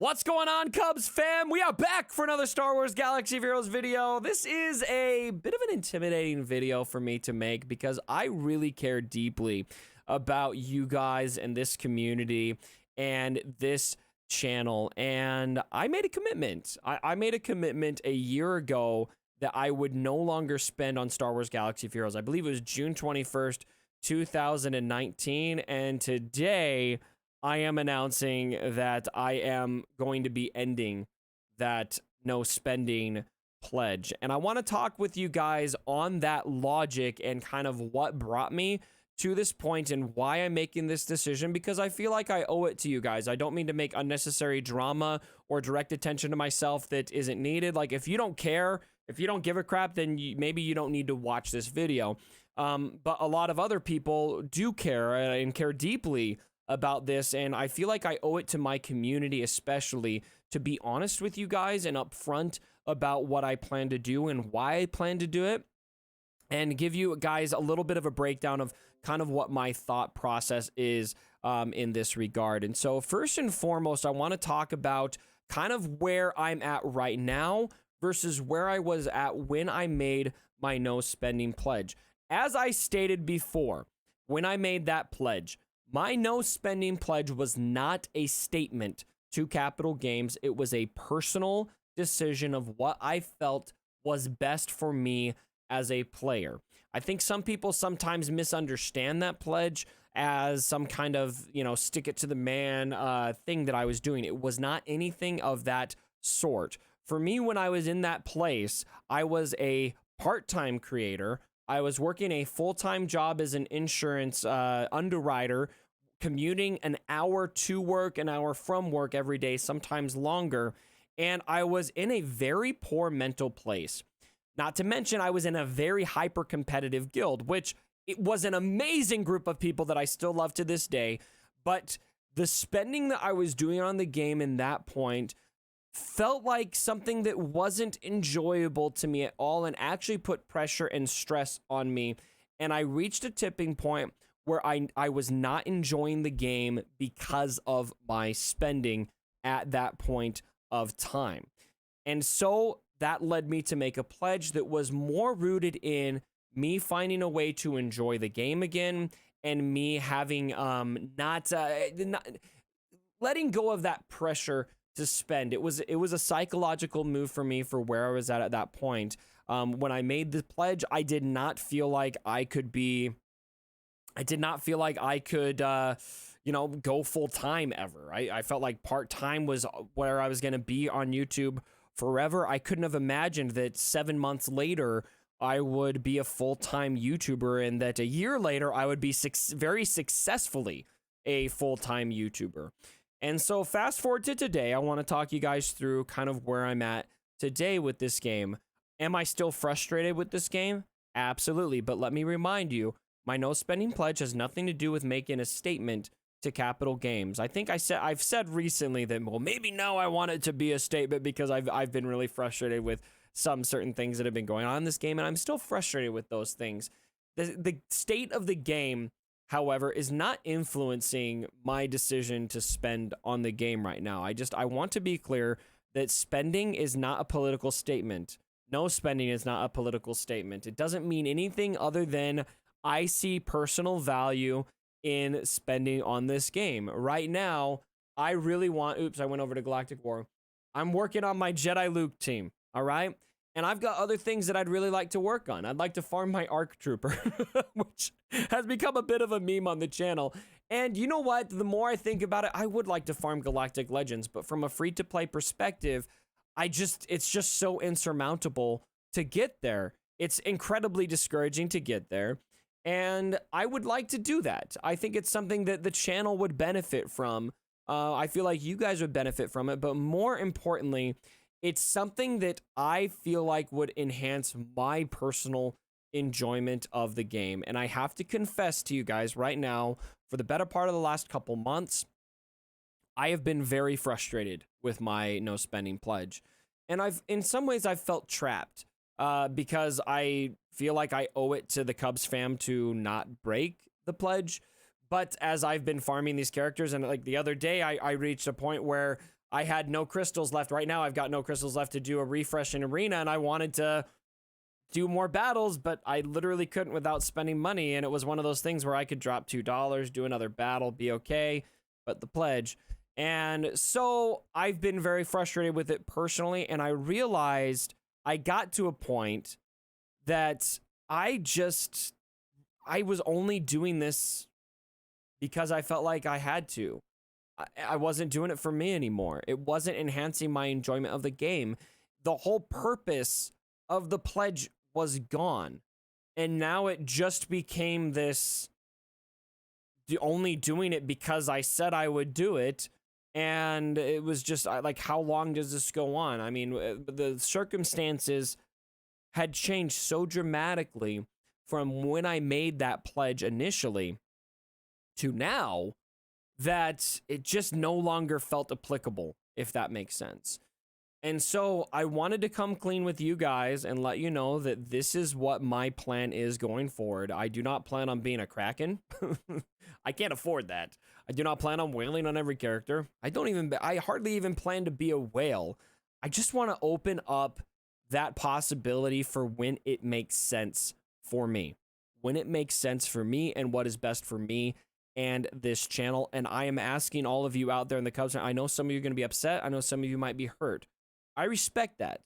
What's going on, Cubs fam? We are back for another Star Wars Galaxy of Heroes video. This is a bit of an intimidating video for me to make because I really care deeply about you guys and this community and this channel. And I made a commitment. I made a commitment a year ago that I would no longer spend on Star Wars Galaxy of Heroes. I believe it was June 21st, 2019. And today I am announcing that I am going to be ending that no spending pledge. And I want to talk with you guys on that logic and kind of what brought me to this point and why I'm making this decision, because I feel like I owe it to you guys. I don't mean to make unnecessary drama or direct attention to myself that isn't needed. Like, if you don't care, if you don't give a crap, then maybe you don't need to watch this video. But a lot of other people do care and care deeply about this, and I feel like I owe it to my community especially to be honest with you guys and upfront about what I plan to do and why I plan to do it, and give you guys a little bit of a breakdown of kind of what my thought process is in this regard. And so first and foremost, I want to talk about kind of where I'm at right now versus where I was at when I made my no spending pledge. As I stated before, when I made that pledge, my no spending pledge was not a statement to Capital Games. It was a personal decision of what I felt was best for me as a player. I think some people sometimes misunderstand that pledge as some kind of, stick it to the man thing that I was doing. It was not anything of that sort. For me, when I was in that place, I was a part-time creator. I was working a full-time job as an insurance underwriter, commuting an hour to work, an hour from work every day, sometimes longer. And I was in a very poor mental place. Not to mention, I was in a very hyper-competitive guild, which it was an amazing group of people that I still love to this day. But the spending that I was doing on the game in that point felt like something that wasn't enjoyable to me at all and actually put pressure and stress on me. And I reached a tipping point where I was not enjoying the game because of my spending at that point of time. And so that led me to make a pledge that was more rooted in me finding a way to enjoy the game again and me having not letting go of that pressure to spend. It was a psychological move for me for where I was at that point. When I made the pledge, I did not feel like I could go full time ever. I felt like part time was where I was going to be on YouTube forever. I couldn't have imagined that 7 months later I would be a full time YouTuber and that a year later I would be very successfully a full time YouTuber. And so fast forward to today, I want to talk you guys through kind of where I'm at today with this game. Am I still frustrated with this game? Absolutely. But let me remind you, my no spending pledge has nothing to do with making a statement to Capital Games. I think I've said recently that, well, maybe now I want it to be a statement because I've been really frustrated with some certain things that have been going on in this game, and I'm still frustrated with those things. The state of the game, however, is not influencing my decision to spend on the game right now. I want to be clear that spending is not a political statement. No spending is not a political statement. It doesn't mean anything other than I see personal value in spending on this game. Right now, I really want... Oops, I went over to Galactic War. I'm working on my Jedi Luke team, all right? And I've got other things that I'd really like to work on. I'd like to farm my ARC Trooper, which has become a bit of a meme on the channel. And you know what? The more I think about it, I would like to farm Galactic Legends, but from a free-to-play perspective, it's just so insurmountable to get there. It's incredibly discouraging to get there. And I would like to do that. I think it's something that the channel would benefit from. I feel like you guys would benefit from it. But more importantly, it's something that I feel like would enhance my personal enjoyment of the game. And I have to confess to you guys right now, for the better part of the last couple months, I have been very frustrated with my no spending pledge. And in some ways, I've felt trapped because I feel like I owe it to the Cubs fam to not break the pledge. But as I've been farming these characters, and like the other day, I reached a point where I had no crystals left. Right now, I've got no crystals left to do a refresh in arena, and I wanted to do more battles, but I literally couldn't without spending money, and it was one of those things where I could drop $2, do another battle, be okay, but the pledge. And so I've been very frustrated with it personally, and I realized I got to a point that I was only doing this because I felt like I had to. I wasn't doing it for me anymore. It wasn't enhancing my enjoyment of the game. The whole purpose of the pledge was gone. And now it just became this, only doing it because I said I would do it. And it was just like, how long does this go on? I mean, the circumstances had changed so dramatically from when I made that pledge initially to now that it just no longer felt applicable, if that makes sense. And so I wanted to come clean with you guys and let you know that this is what my plan is going forward. I do not plan on being a Kraken. I can't afford that. I do not plan on whaling on every character. I hardly even plan to be a whale. I just want to open up that possibility for when it makes sense for me. When it makes sense for me and what is best for me and this channel. And I am asking all of you out there in the Cubs, I know some of you are going to be upset. I know some of you might be hurt. I respect that.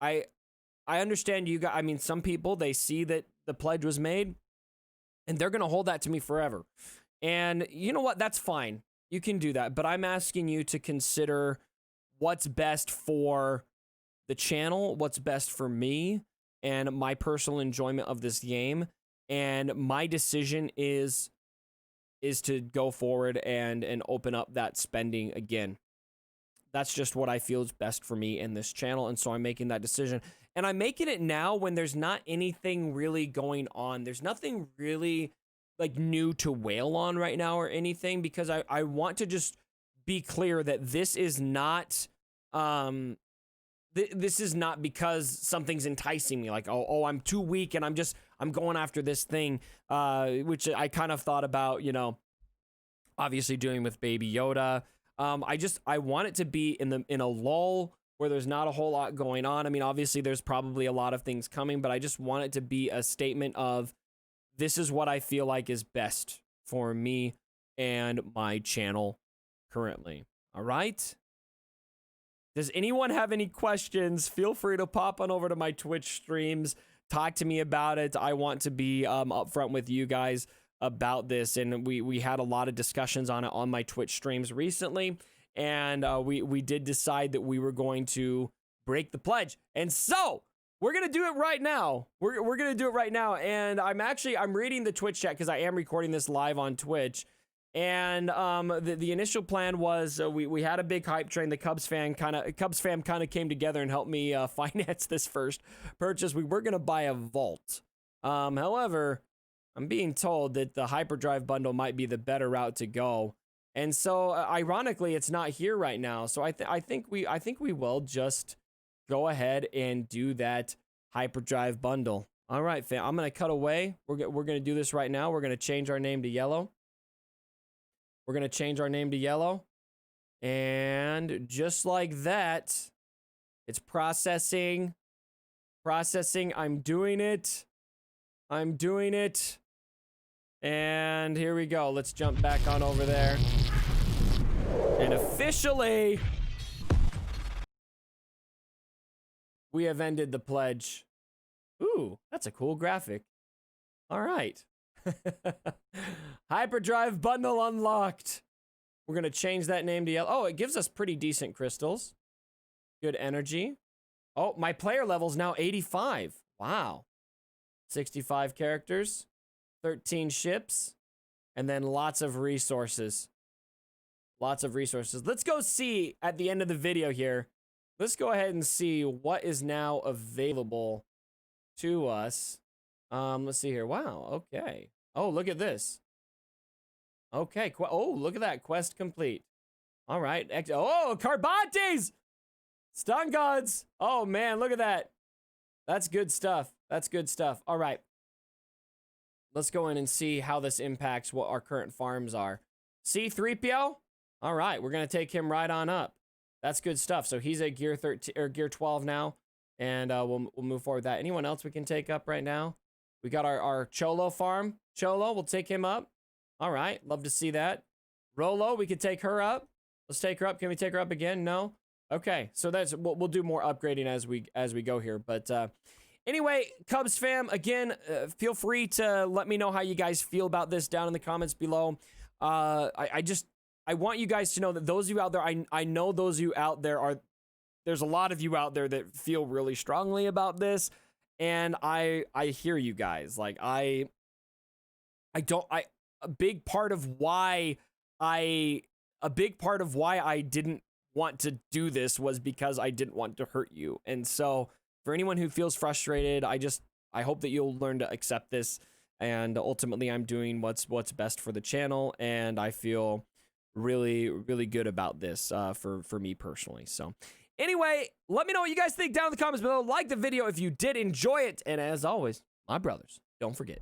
I understand you guys. I mean, some people, they see that the pledge was made and they're going to hold that to me forever. And you know what? That's fine. You can do that. But I'm asking you to consider what's best for the channel, what's best for me and my personal enjoyment of this game. And my decision is to go forward and open up that spending again. That's just what I feel is best for me in this channel. And so I'm making that decision. And I'm making it now when there's not anything really going on. There's nothing really like new to wail on right now or anything, because I want to just be clear that this is not, this is not because something's enticing me. Like, oh, I'm too weak and I'm going after this thing, which I kind of thought about, you know, obviously doing with Baby Yoda. I want it to be in a lull where there's not a whole lot going on. I mean, obviously there's probably a lot of things coming, but I just want it to be a statement of this is what I feel like is best for me and my channel currently. All right. Does anyone have any questions? Feel free to pop on over to my Twitch streams. Talk to me about it. I want to be upfront with you guys about this, and we had a lot of discussions on it on my Twitch streams recently, and we did decide that we were going to break the pledge, and so we're gonna do it right now. We're gonna do it right now, and I'm reading the Twitch chat because I am recording this live on Twitch. And the initial plan was we had a big hype train. The Cubs fam kind of came together and helped me finance this first purchase. We were gonna buy a vault. However, I'm being told that the hyperdrive bundle might be the better route to go. And so ironically, it's not here right now. So I think we will just go ahead and do that hyperdrive bundle. All right, fam. I'm gonna cut away. We're gonna do this right now. We're gonna change our name to Yellow. We're going to change our name to Yellow. And just like that, it's processing. Processing. I'm doing it. And here we go. Let's jump back on over there. And officially, we have ended the pledge. Ooh, that's a cool graphic. All right. Hyperdrive bundle unlocked. We're gonna change that name to Yellow. Oh, it gives us pretty decent crystals. Good energy. Oh, my player level's now 85. Wow. 65 characters, 13 ships, and then lots of resources. Lots of resources. Let's go see at the end of the video here. Let's go ahead and see what is now available to us. Let's see here. Wow. Okay. Oh, look at this. Okay. Oh, look at that. Quest complete. All right. Oh, Carbantes! Stun gods. Oh, man. Look at that. That's good stuff. That's good stuff. All right. Let's go in and see how this impacts what our current farms are. C3PO? All right. We're going to take him right on up. That's good stuff. So he's at gear 13 or gear 12 now, and we'll move forward with that. Anyone else we can take up right now? We got our Cholo farm. Cholo, we'll take him up. All right, love to see that. Rolo, we could take her up. Let's take her up. Can we take her up again? No. Okay, so that's we'll do more upgrading as we go here. But anyway, Cubs fam, again, feel free to let me know how you guys feel about this down in the comments below. I want you guys to know that those of you out there, I know those of you out there there's a lot of you out there that feel really strongly about this, and I hear you guys. Like a big part of why I didn't want to do this was because I didn't want to hurt you. And so for anyone who feels frustrated, I hope that you'll learn to accept this, and ultimately I'm doing what's best for the channel, and I feel really, really good about this for me personally. So anyway, let me know what you guys think down in the comments below. Like the video if you did enjoy it, and as always, my brothers, don't forget,